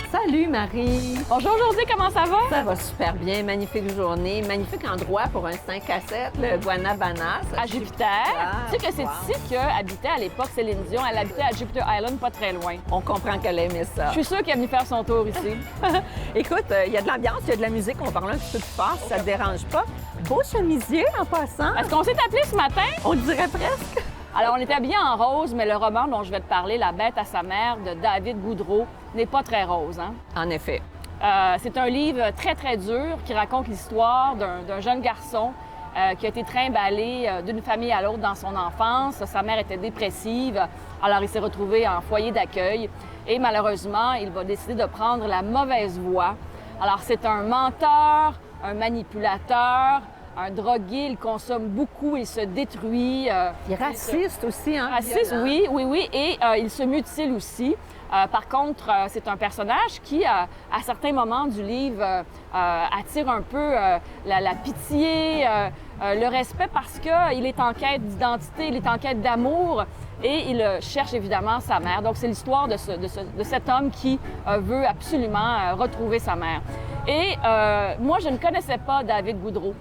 Salut Marie! Bonjour Josée, comment ça va? Ça va super bien, magnifique journée, magnifique endroit pour un 5 à 7, le Guanabana. À Jupiter. Tu sais que c'est ici qu'habitait à l'époque Céline Dion. Elle habitait à Jupiter Island, pas très loin. On comprend qu'elle aimait ça. Je suis sûre qu'elle est venue faire son tour ici. Écoute, il y a de l'ambiance, il y a de la musique, on parle un petit peu plus fort si ça te dérange pas. Beau chemisier en passant. Est-ce qu'on s'est appelé ce matin? On dirait presque. Alors, on est habillés en rose, mais le roman dont je vais te parler, La bête à sa mère, de David Goudreau, n'est pas très rose, hein? En effet. C'est un livre très, très dur qui raconte l'histoire d'un jeune garçon qui a été trimballé d'une famille à l'autre dans son enfance. Sa mère était dépressive, alors il s'est retrouvé en foyer d'accueil et malheureusement, il va décider de prendre la mauvaise voie. Alors, c'est un menteur, un manipulateur, un drogué, il consomme beaucoup, il se détruit. Il est raciste aussi, hein? Raciste, violent. oui, et il se mutile aussi. Par contre, c'est un personnage qui, à certains moments du livre, attire un peu la pitié, le respect parce qu'il est en quête d'identité, il est en quête d'amour et il cherche évidemment sa mère. Donc, c'est l'histoire de cet homme qui veut absolument retrouver sa mère. Et moi, je ne connaissais pas David Goudreau.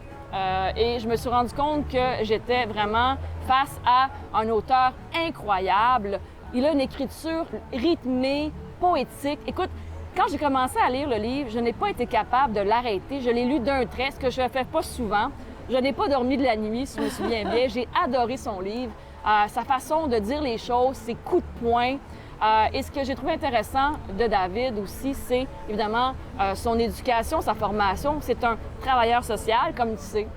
Et je me suis rendu compte que j'étais vraiment face à un auteur incroyable. Il a une écriture rythmée, poétique. Écoute, quand j'ai commencé à lire le livre, je n'ai pas été capable de l'arrêter. Je l'ai lu d'un trait, ce que je ne fais pas souvent. Je n'ai pas dormi de la nuit, si je me souviens bien. J'ai adoré son livre, sa façon de dire les choses, ses coups de poing. Et ce que j'ai trouvé intéressant de David aussi, c'est évidemment son éducation, sa formation. C'est un travailleur social, comme tu sais.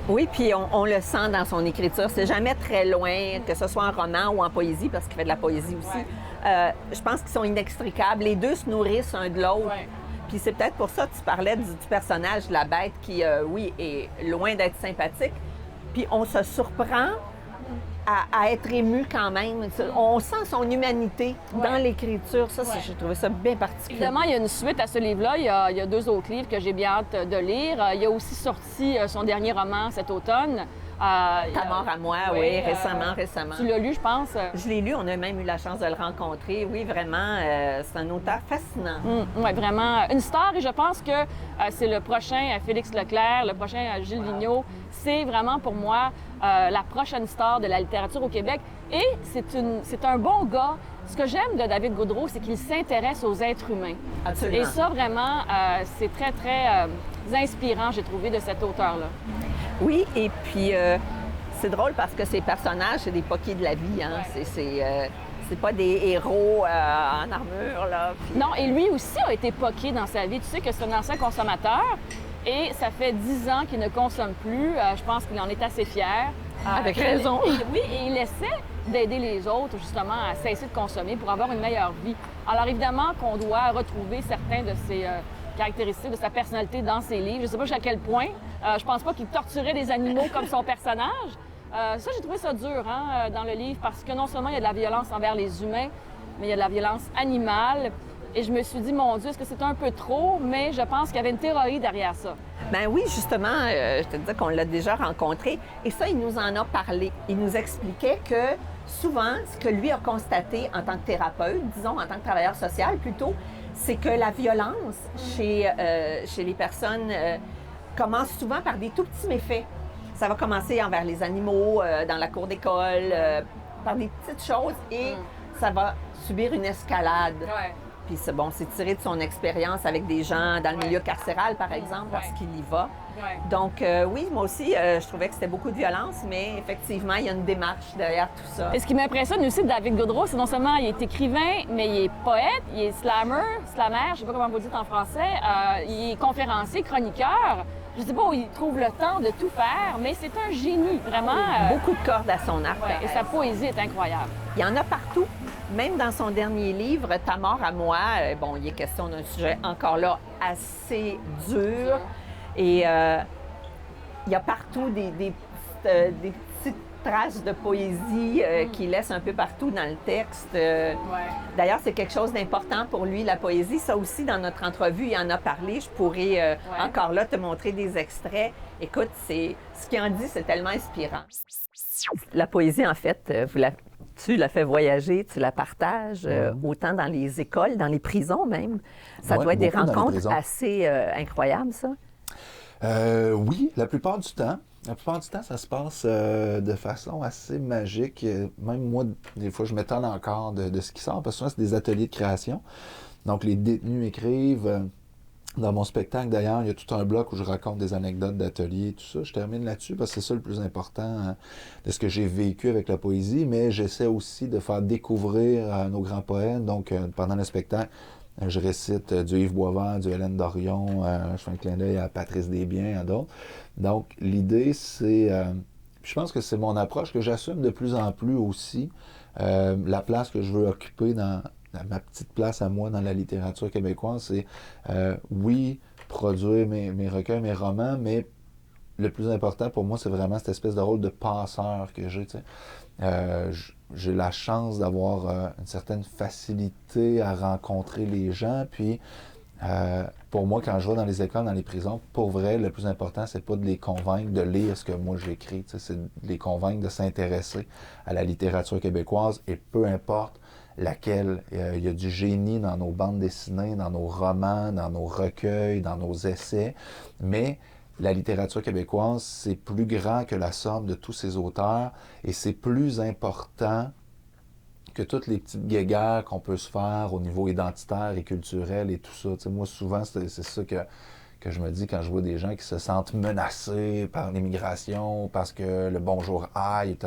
Oui, puis on le sent dans son écriture. C'est jamais très loin, que ce soit en roman ou en poésie, parce qu'il fait de la poésie aussi. Ouais. Je pense qu'ils sont inextricables. Les deux se nourrissent un de l'autre. Ouais. Puis c'est peut-être pour ça que tu parlais du personnage de la bête qui, oui, est loin d'être sympathique. Puis on se surprend à être ému quand même. On sent son humanité dans l'écriture. Ça, j'ai trouvé ça bien particulier. Évidemment, il y a une suite à ce livre-là. Il y a 2 autres livres que j'ai bien hâte de lire. Il y a aussi sorti son dernier roman cet automne. Ta mort à moi, oui, récemment. Tu l'as lu, je pense? Je l'ai lu, on a même eu la chance de le rencontrer. Oui, vraiment, c'est un auteur fascinant. Oui, vraiment une star. Et je pense que c'est le prochain Félix Leclerc, le prochain Gilles Vigneault. C'est vraiment pour moi la prochaine star de la littérature au Québec. Et c'est un bon gars. Ce que j'aime de David Goudreau, c'est qu'il s'intéresse aux êtres humains. Absolument. Et ça, vraiment, c'est très, très inspirant, j'ai trouvé, de cet auteur-là. Oui, et puis c'est drôle parce que ces personnages, c'est des poquets de la vie. Hein? Ouais. C'est pas des héros en armure, là. Puis... Non, et lui aussi a été poqué dans sa vie. Tu sais que c'est un ancien consommateur et ça fait 10 ans qu'il ne consomme plus. Je pense qu'il en est assez fier. Avec raison. Oui, et il essaie d'aider les autres, justement, à cesser de consommer pour avoir une meilleure vie. Alors, évidemment qu'on doit retrouver certains de ses caractéristiques, de sa personnalité dans ses livres. Je ne sais pas jusqu'à quel point. Je pense pas qu'il torturait des animaux comme son personnage. Ça, j'ai trouvé ça dur dans le livre parce que non seulement il y a de la violence envers les humains, mais il y a de la violence animale. Et je me suis dit, mon Dieu, est-ce que c'est un peu trop? Mais je pense qu'il y avait une théorie derrière ça. Ben oui, justement, je te disais qu'on l'a déjà rencontré. Et ça, il nous en a parlé. Il nous expliquait que souvent, ce que lui a constaté en tant que thérapeute, disons en tant que travailleur social plutôt, c'est que la violence chez les personnes commence souvent par des tout petits méfaits. Ça va commencer envers les animaux, dans la cour d'école, par des petites choses et ça va subir une escalade. Ouais. Puis c'est tiré de son expérience avec des gens dans le milieu carcéral, par exemple, parce qu'il y va. Ouais. Donc, oui, moi aussi, je trouvais que c'était beaucoup de violence, mais effectivement, il y a une démarche derrière tout ça. Et ce qui m'impressionne aussi de David Goudreau, c'est non seulement il est écrivain, mais il est poète, il est slammer, je sais pas comment vous dites en français, il est conférencier, chroniqueur. Je sais pas où il trouve le temps de tout faire, mais c'est un génie, vraiment. Beaucoup de cordes à son arc. Ouais, et sa poésie est incroyable. Il y en a partout. Même dans son dernier livre, Ta mort à moi, bon, il est question d'un sujet encore là assez dur. Et il y a partout des petites traces de poésie qu'il laisse un peu partout dans le texte. D'ailleurs, c'est quelque chose d'important pour lui, la poésie. Ça aussi, dans notre entrevue, il en a parlé. Je pourrais encore là te montrer des extraits. Écoute, ce qu'il en dit, c'est tellement inspirant. La poésie, en fait, tu la fais voyager, tu la partages, autant dans les écoles, dans les prisons même. Ça doit être des rencontres assez incroyables, ça? Oui, la plupart du temps. La plupart du temps, ça se passe de façon assez magique. Même moi, des fois, je m'étonne encore de ce qui sort, parce que souvent, c'est des ateliers de création. Donc, les détenus écrivent. Dans mon spectacle, d'ailleurs, il y a tout un bloc où je raconte des anecdotes d'ateliers, tout ça. Je termine là-dessus parce que c'est ça le plus important de ce que j'ai vécu avec la poésie, mais j'essaie aussi de faire découvrir nos grands poètes. Donc, pendant le spectacle, je récite du Yves Boisvert, du Hélène Dorion, je fais un clin d'œil à Patrice Desbiens, à d'autres. Donc, l'idée, c'est... je pense que c'est mon approche que j'assume de plus en plus aussi, la place que je veux occuper dans ma petite place à moi dans la littérature québécoise, c'est, oui, produire mes recueils, mes romans, mais le plus important pour moi, c'est vraiment cette espèce de rôle de passeur que j'ai, tu sais. J'ai la chance d'avoir une certaine facilité à rencontrer les gens, puis pour moi, quand je vais dans les écoles, dans les prisons, pour vrai, le plus important, c'est pas de les convaincre de lire ce que moi j'écris, tu sais, c'est de les convaincre de s'intéresser à la littérature québécoise, et peu importe laquelle, il y a du génie dans nos bandes dessinées, dans nos romans, dans nos recueils, dans nos essais, mais la littérature québécoise, c'est plus grand que la somme de tous ces auteurs, et c'est plus important que toutes les petites guéguerres qu'on peut se faire au niveau identitaire et culturel et tout ça. Tu sais, moi, souvent, c'est ça que je me dis quand je vois des gens qui se sentent menacés par l'immigration, parce que le bonjour aille,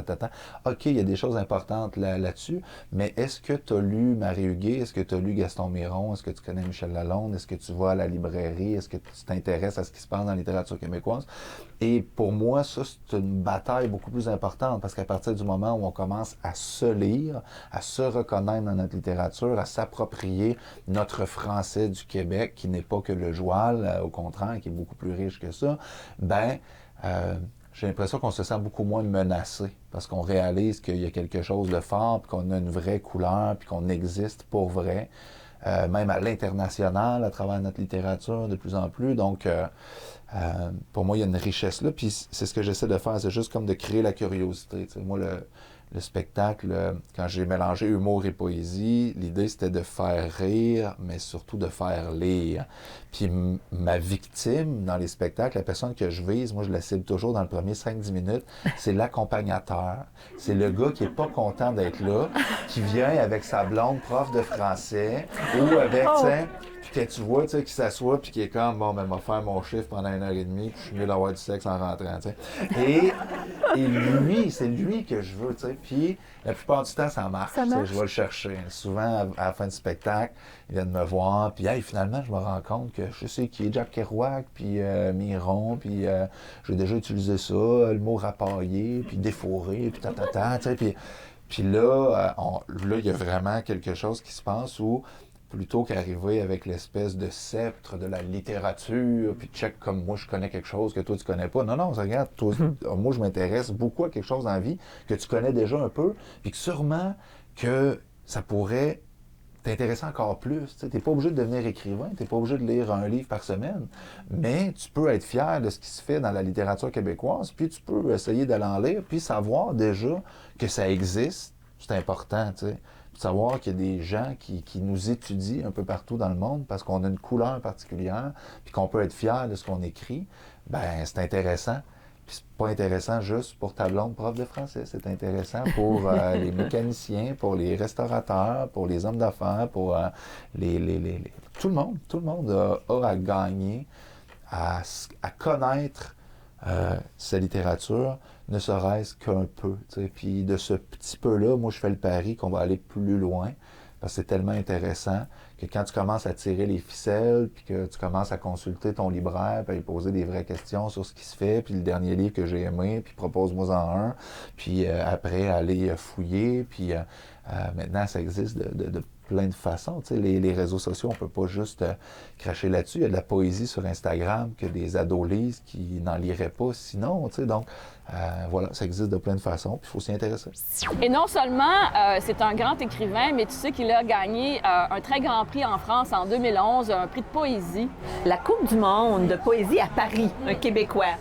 OK, il y a des choses importantes là-dessus, mais est-ce que tu as lu Marie Huguet? Est-ce que tu as lu Gaston Miron? Est-ce que tu connais Michel Lalonde? Est-ce que tu vas à la librairie? Est-ce que tu t'intéresses à ce qui se passe dans la littérature québécoise? Et pour moi, ça, c'est une bataille beaucoup plus importante, parce qu'à partir du moment où on commence à se lire, à se reconnaître dans notre littérature, à s'approprier notre français du Québec, qui n'est pas que le joual, au contraire, qui est beaucoup plus riche que ça, j'ai l'impression qu'on se sent beaucoup moins menacé, parce qu'on réalise qu'il y a quelque chose de fort, puis qu'on a une vraie couleur, puis qu'on existe pour vrai, même à l'international, à travers notre littérature, de plus en plus. Donc, pour moi, il y a une richesse là, puis c'est ce que j'essaie de faire, c'est juste comme de créer la curiosité. Tu sais, moi, le spectacle, quand j'ai mélangé humour et poésie, l'idée c'était de faire rire, mais surtout de faire lire. Puis ma victime dans les spectacles, la personne que je vise, moi je la cible toujours dans le premier 5-10 minutes, c'est l'accompagnateur. C'est le gars qui est pas content d'être là, qui vient avec sa blonde prof de français, ou avec, tu sais, puis que tu vois, tu sais, qui s'assoit, puis qui est comme, bon, ben, m'a faire mon chiffre pendant 1h30, puis je suis mieux d'avoir du sexe en rentrant, tu sais. Et lui, c'est lui que je veux, tu sais. Puis la plupart du temps, ça marche. Je vais le chercher. Souvent, à la fin du spectacle, ils viennent me voir, puis hey, finalement, je me rends compte que je sais qui est Jack Kerouac, puis Miron, puis j'ai déjà utilisé ça, le mot rapaillé, puis défouré, puis tu sais. Puis là, il y a vraiment quelque chose qui se passe où, plutôt qu'arriver avec l'espèce de sceptre de la littérature, puis check comme moi je connais quelque chose que toi tu connais pas. Non, regarde, toi, moi je m'intéresse beaucoup à quelque chose dans la vie que tu connais déjà un peu, puis que sûrement que ça pourrait t'intéresser encore plus. Tu n'es pas obligé de devenir écrivain, tu n'es pas obligé de lire un livre par semaine, mais tu peux être fier de ce qui se fait dans la littérature québécoise, puis tu peux essayer d'aller en lire, puis savoir déjà que ça existe, c'est important, tu sais. Savoir qu'il y a des gens qui nous étudient un peu partout dans le monde parce qu'on a une couleur particulière, puis qu'on peut être fier de ce qu'on écrit, ben c'est intéressant. Puis c'est pas intéressant juste pour ta blonde prof de français, c'est intéressant pour les mécaniciens, pour les restaurateurs, pour les hommes d'affaires, pour tout le monde. Tout le monde a à gagner, à connaître sa littérature, ne serait-ce qu'un peu. T'sais. Puis de ce petit peu-là, moi, je fais le pari qu'on va aller plus loin, parce que c'est tellement intéressant que quand tu commences à tirer les ficelles, puis que tu commences à consulter ton libraire, puis à lui poser des vraies questions sur ce qui se fait, puis le dernier livre que j'ai aimé, puis propose-moi-en un, puis après, aller fouiller, puis maintenant, ça existe de plein de façons. Tu sais, les réseaux sociaux, on peut pas juste cracher là-dessus. Il y a de la poésie sur Instagram que des ados lisent qui n'en liraient pas sinon. Tu sais, donc, Voilà, ça existe de plein de façons, puis il faut s'y intéresser. Et non seulement c'est un grand écrivain, mais tu sais qu'il a gagné un très grand prix en France en 2011, un prix de poésie. La Coupe du monde de poésie à Paris, un Québécois.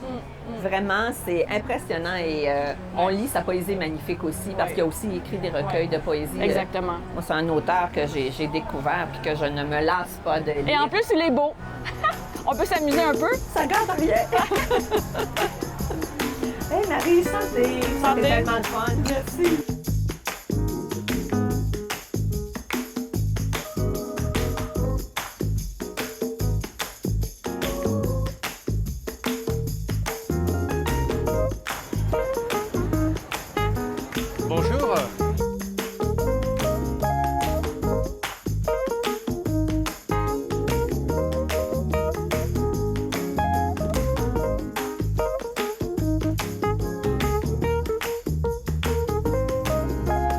Vraiment, c'est impressionnant et on lit sa poésie magnifique aussi parce qu'il a aussi écrit des recueils de poésie. Exactement. Moi, c'est un auteur que j'ai découvert et que je ne me lasse pas de lire. Et en plus, il est beau. On peut s'amuser un peu. Ça garde rien. Hey Marie, santé! Santé. C'était tellement de fun. Merci. Bonjour.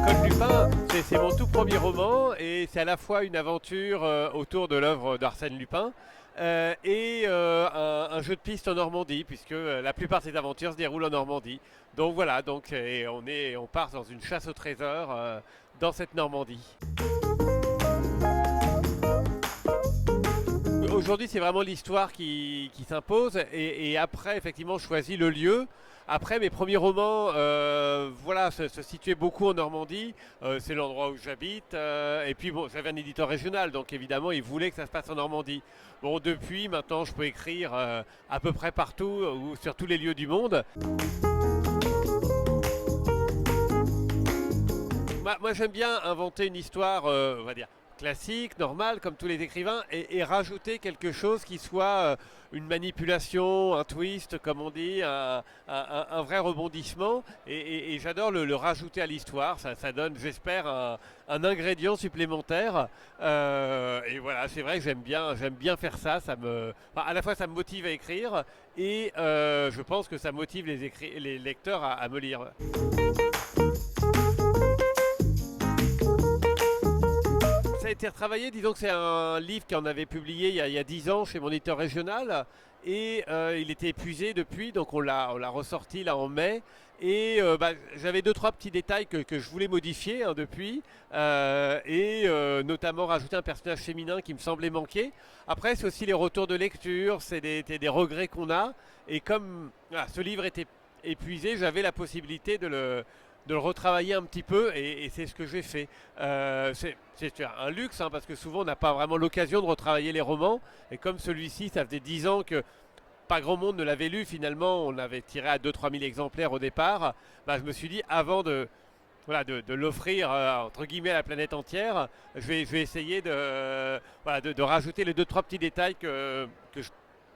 Code Lupin, c'est mon tout premier roman et c'est à la fois une aventure autour de l'œuvre d'Arsène Lupin et un jeu de piste en Normandie, puisque la plupart de ces aventures se déroulent en Normandie. Donc voilà, et on part dans une chasse au trésor dans cette Normandie. Aujourd'hui, c'est vraiment l'histoire qui s'impose et après, effectivement, je choisis le lieu. Après, mes premiers romans se situaient beaucoup en Normandie. C'est l'endroit où j'habite. Et puis, bon, j'avais un éditeur régional, donc évidemment, il voulait que ça se passe en Normandie. Bon, depuis, maintenant, je peux écrire à peu près partout ou sur tous les lieux du monde. Moi, j'aime bien inventer une histoire, on va dire, classique, normale, comme tous les écrivains, et rajouter quelque chose qui soit une manipulation, un twist, comme on dit, un vrai rebondissement. Et j'adore le rajouter à l'histoire. Ça donne, j'espère, un ingrédient supplémentaire. Et voilà, c'est vrai que j'aime bien faire ça. À la fois, ça me motive à écrire, et je pense que ça motive les lecteurs à me lire. Ça a été retravaillé, disons que c'est un livre qu'on avait publié il y a 10 ans chez mon éditeur régional et il était épuisé depuis, donc on l'a ressorti là en mai et j'avais 2-3 petits détails que je voulais modifier depuis et notamment rajouter un personnage féminin qui me semblait manquer. Après, c'est aussi les retours de lecture, c'est des regrets qu'on a, et comme ce livre était épuisé, j'avais la possibilité de le retravailler un petit peu et c'est ce que j'ai fait. C'est un luxe parce que souvent on n'a pas vraiment l'occasion de retravailler les romans, et comme celui-ci, ça faisait 10 ans que pas grand monde ne l'avait lu finalement, on l'avait tiré à 2-3 000 exemplaires au départ, je me suis dit avant de l'offrir entre guillemets à la planète entière, je vais essayer de rajouter les 2-3 petits détails que je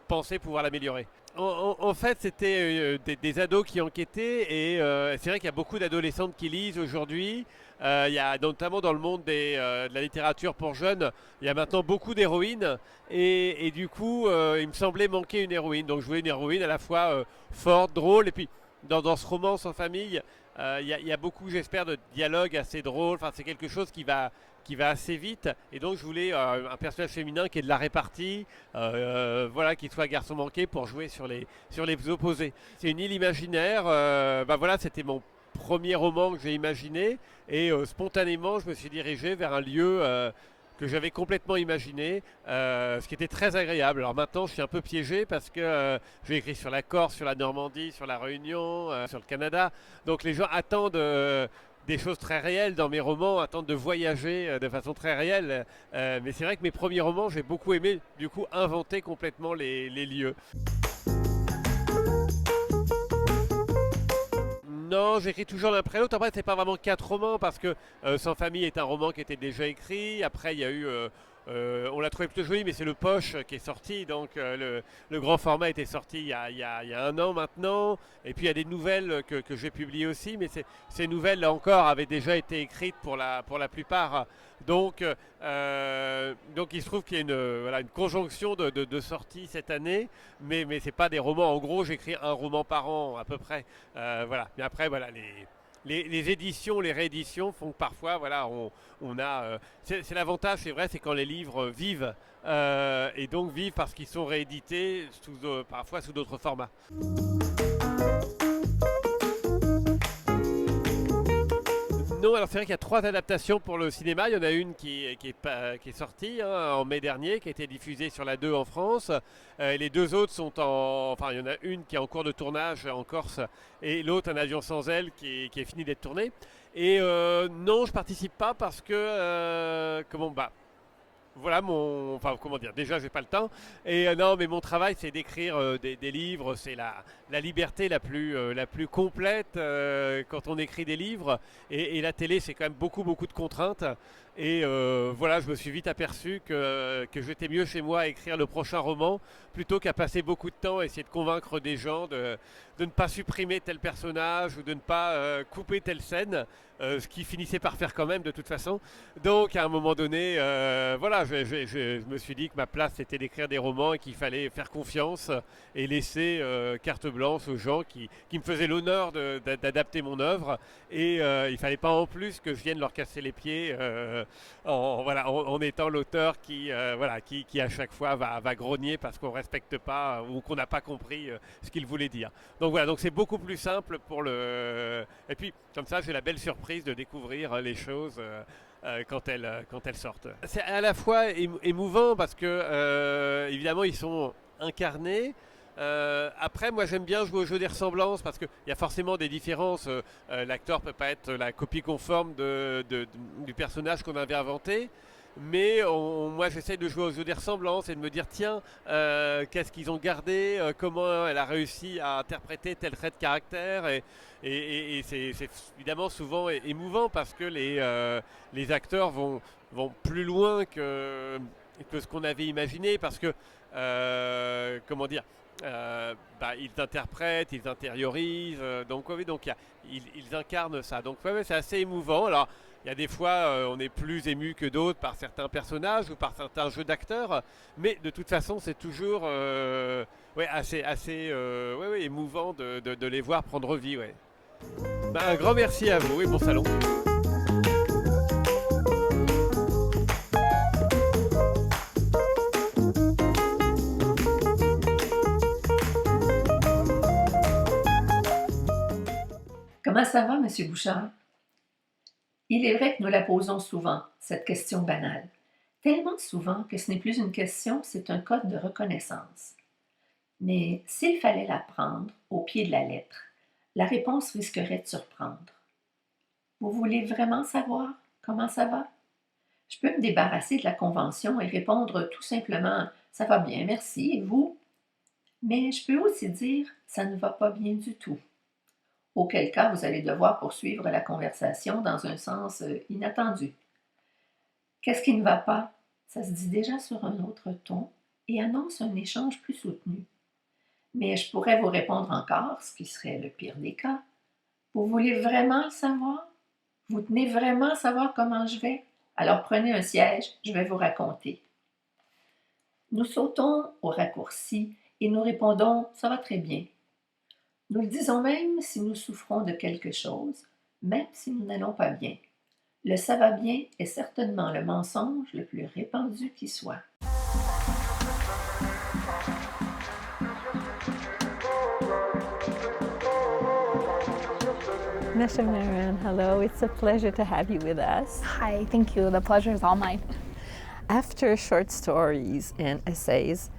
pensais pouvoir l'améliorer. En fait, c'était des ados qui enquêtaient et c'est vrai qu'il y a beaucoup d'adolescentes qui lisent aujourd'hui. Il y a notamment dans le monde de la littérature pour jeunes, il y a maintenant beaucoup d'héroïnes et du coup, il me semblait manquer une héroïne. Donc je voulais une héroïne à la fois forte, drôle, et puis dans ce roman sans famille, il y a beaucoup, j'espère, de dialogues assez drôles. Enfin, c'est quelque chose qui va assez vite, et donc je voulais un personnage féminin qui est de la répartie, qui soit garçon manqué pour jouer sur les opposés. C'est une île imaginaire, c'était mon premier roman que j'ai imaginé, et spontanément je me suis dirigé vers un lieu que j'avais complètement imaginé, ce qui était très agréable. Alors maintenant je suis un peu piégé parce que j'ai écrit sur la Corse, sur la Normandie, sur la Réunion, sur le Canada, donc les gens attendent des choses très réelles dans mes romans, attendent de voyager de façon très réelle. Mais c'est vrai que mes premiers romans, j'ai beaucoup aimé, du coup, inventer complètement les lieux. Non, j'écris toujours l'un après l'autre. Après, c'est pas vraiment 4 romans parce que Sans famille est un roman qui était déjà écrit. Après, il y a eu... on l'a trouvé plutôt joli, mais c'est le Poche qui est sorti. Donc le grand format était sorti il y a 1 an maintenant. Et puis il y a des nouvelles que j'ai publiées aussi, mais ces nouvelles là encore avaient déjà été écrites pour la plupart. Donc il se trouve qu'il y a une conjonction de sorties cette année, mais c'est pas des romans. En gros, j'écris un roman par an à peu près. Mais après les éditions, les rééditions font que parfois, on a... c'est l'avantage, c'est vrai, c'est quand les livres vivent, et donc vivent parce qu'ils sont réédités parfois sous d'autres formats. Non, alors c'est vrai qu'il y a 3 adaptations pour le cinéma. Il y en a une qui est sortie en mai dernier, qui a été diffusée sur la 2 en France. Et les 2 autres sont Enfin, il y en a une qui est en cours de tournage en Corse et l'autre, Un avion sans aile, qui est fini d'être tourné. Et non, je participe pas parce que... voilà comment dire, déjà j'ai pas le temps et non, mais mon travail c'est d'écrire des livres, c'est la liberté la plus complète quand on écrit des livres et la télé c'est quand même beaucoup de contraintes et voilà, je me suis vite aperçu que j'étais mieux chez moi à écrire le prochain roman plutôt qu'à passer beaucoup de temps à essayer de convaincre des gens de ne pas supprimer tel personnage ou de ne pas couper telle scène, ce qui finissait par faire quand même de toute façon. Donc à un moment donné, voilà, je me suis dit que ma place c'était d'écrire des romans et qu'il fallait faire confiance et laisser carte blanche aux gens qui me faisaient l'honneur d'adapter mon œuvre et il fallait pas en plus que je vienne leur casser les pieds en étant l'auteur qui à chaque fois va grogner parce qu'on respecte pas ou qu'on n'a pas compris ce qu'il voulait dire. Donc voilà, donc c'est beaucoup plus simple et puis comme ça j'ai la belle surprise de découvrir les choses quand elles sortent. C'est à la fois émouvant parce que évidemment ils sont incarnés. Après, moi j'aime bien jouer au jeu des ressemblances parce qu'il y a forcément des différences. L'acteur peut pas être la copie conforme du personnage qu'on avait inventé. Mais moi j'essaie de jouer au jeu des ressemblances et de me dire tiens, qu'est-ce qu'ils ont gardé, comment elle a réussi à interpréter tel trait de caractère et c'est évidemment souvent émouvant parce que les acteurs vont plus loin que ce qu'on avait imaginé parce que ils interprètent, ils intériorisent, donc ils incarnent ça. Donc c'est assez émouvant. Alors il y a des fois on est plus ému que d'autres par certains personnages ou par certains jeux d'acteurs, mais de toute façon c'est toujours assez émouvant de les voir prendre vie. Ouais. Un grand merci à vous et bon salon. Comment ça va, M. Bouchard? Il est vrai que nous la posons souvent, cette question banale. Tellement souvent que ce n'est plus une question, c'est un code de reconnaissance. Mais s'il fallait la prendre au pied de la lettre, la réponse risquerait de surprendre. Vous voulez vraiment savoir comment ça va? Je peux me débarrasser de la convention et répondre tout simplement « ça va bien, merci, et vous? » Mais je peux aussi dire « ça ne va pas bien du tout ». Auquel cas vous allez devoir poursuivre la conversation dans un sens inattendu. Qu'est-ce qui ne va pas? Ça se dit déjà sur un autre ton et annonce un échange plus soutenu. Mais je pourrais vous répondre encore, ce qui serait le pire des cas. Vous voulez vraiment le savoir? Vous tenez vraiment à savoir comment je vais? Alors prenez un siège, je vais vous raconter. Nous sautons au raccourci et nous répondons « ça va très bien ». Nous le disons même si nous souffrons de quelque chose, même si nous n'allons pas bien. Le « ça va bien » est certainement le mensonge le plus répandu qui soit. Nasha Marian, hello. It's a pleasure to have you with us. Hi, thank you. The pleasure is all mine. After short stories and essays,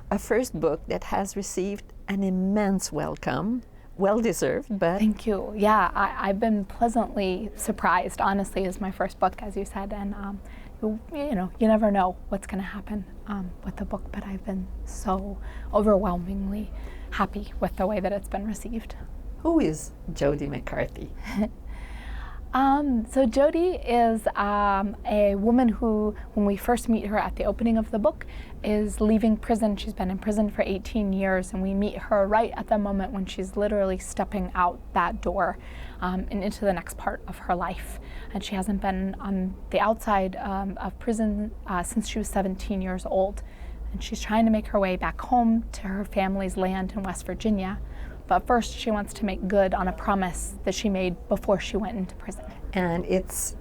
a first book that has received an immense welcome, well-deserved, but... Thank you. Yeah, I've been pleasantly surprised, honestly, as my first book, as you said, and you never know what's going to happen with the book, but I've been so overwhelmingly happy with the way that it's been received. Who is Jodi McCarthy? So Jodi is a woman who, when we first meet her at the opening of the book, is leaving prison. She's been in prison for 18 years, and we meet her right at the moment when she's literally stepping out that door and into the next part of her life. And she hasn't been on the outside of prison since she was 17 years old. And she's trying to make her way back home to her family's land in West Virginia. But first, she wants to make good on a promise that she made before she went into prison. And it's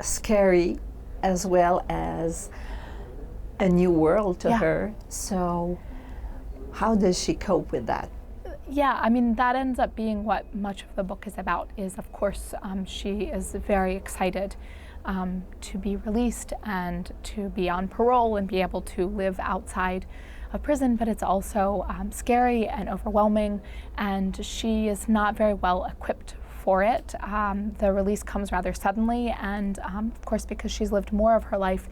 scary as well as a new world to her. So how does she cope with that? Yeah, I mean, that ends up being what much of the book is about, is of course she is very excited to be released and to be on parole and be able to live outside of prison, but it's also scary and overwhelming, and she is not very well equipped for it. The release comes rather suddenly, and of course, because she's lived more of her life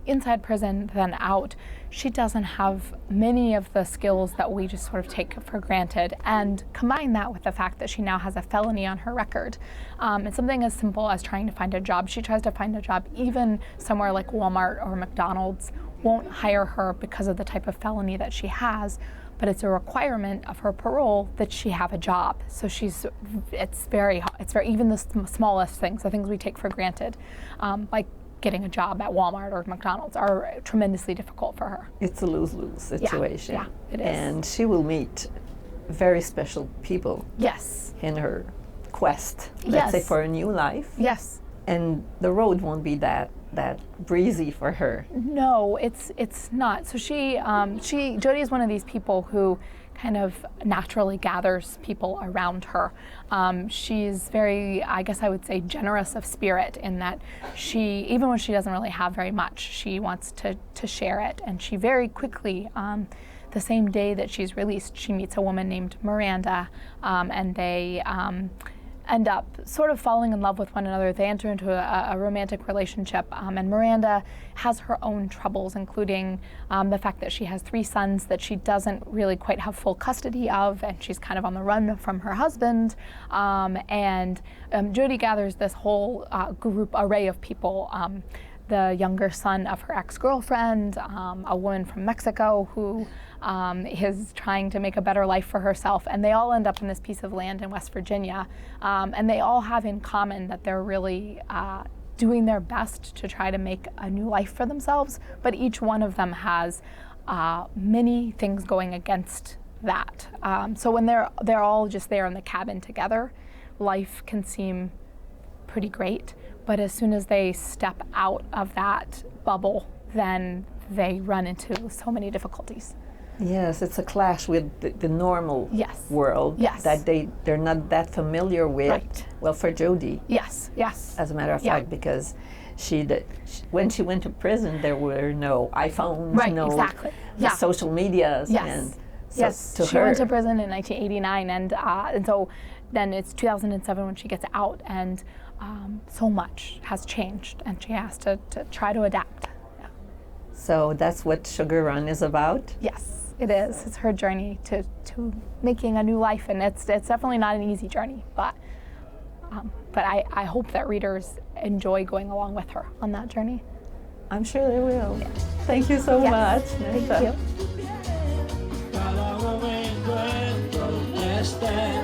inside prison than out, she doesn't have many of the skills that we just sort of take for granted. And combine that with the fact that she now has a felony on her record. And something as simple as trying to find a job. She tries to find a job even somewhere like Walmart or McDonald's won't hire her because of the type of felony that she has, but it's a requirement of her parole that she have a job. So it's very, even the smallest things, the things we take for granted, like getting a job at Walmart or McDonald's, are tremendously difficult for her. It's a lose-lose situation. Yeah, it is. And she will meet very special people Yes. in her quest, let's say, Yes. for a new life. Yes. And the road won't be that breezy for her. No, it's not. So Jodi is one of these people who kind of naturally gathers people around her. She's very, I guess I would say, generous of spirit, in that she, even when she doesn't really have very much, she wants to share it. And she very quickly, the same day that she's released, she meets a woman named Miranda, and they end up sort of falling in love with one another. They enter into a romantic relationship, and Miranda has her own troubles, including the fact that she has 3 sons that she doesn't really quite have full custody of, and she's kind of on the run from her husband. And Jodi gathers this whole array of people. The younger son of her ex-girlfriend, a woman from Mexico who is trying to make a better life for herself, and they all end up in this piece of land in West Virginia, and they all have in common that they're really doing their best to try to make a new life for themselves, but each one of them has many things going against that. So when they're all just there in the cabin together, life can seem pretty great, but as soon as they step out of that bubble, then they run into so many difficulties. Yes, it's a clash with the normal Yes. world Yes. that they're not that familiar with. Right. Well, for Jodi, Yes, yes. as a matter of Yeah. fact, because when she went to prison, there were no iPhones, Right, no exactly. Yeah. social medias. Yes. And so Yes, to she her, went to prison in 1989, and so then it's 2007 when she gets out, and so much has changed, and she has to try to adapt. Yeah. so that's what Sugar Run is about. Yes, it is. It's her journey to making a new life, and it's definitely not an easy journey, but I hope that readers enjoy going along with her on that journey. I'm sure they will. Thank you so Yes. much. Thank Nessa. you. Cada momento encuentro este